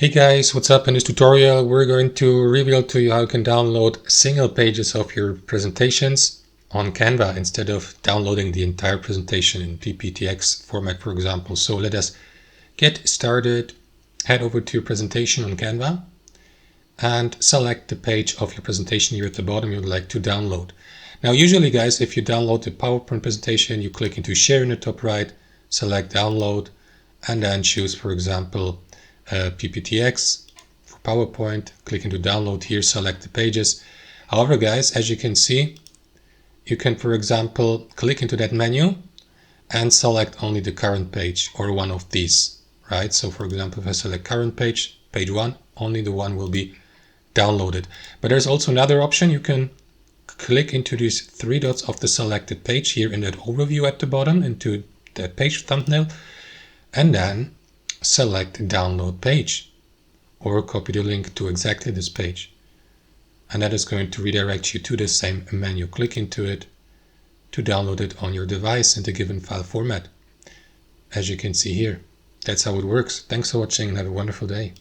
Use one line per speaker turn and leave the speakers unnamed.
Hey guys, what's up? In this tutorial we're going to reveal to you how you can download single pages of your presentations on Canva instead of downloading the entire presentation in PPTX format, for example. So let us get started. Head over to your presentation on Canva and select the page of your presentation here at the bottom you'd like to download. Now usually guys, if you download the PowerPoint presentation, you click into share in the top right, select download, and then choose, for example, PPTX for PowerPoint, click into download here, select the pages. However guys, as you can see, you can, for example, click into that menu and select only the current page or one of these, right? So for example, if I select current page, page 1, only the one will be downloaded. But there's also another option. You can click into these three dots of the selected page here in that overview at the bottom into the page thumbnail, and then select download page or copy the link to exactly this page, and that is going to redirect you to the same menu. Click into it to download it on your device in the given file format. As you can see here, that's how it works. Thanks for watching and have a wonderful day.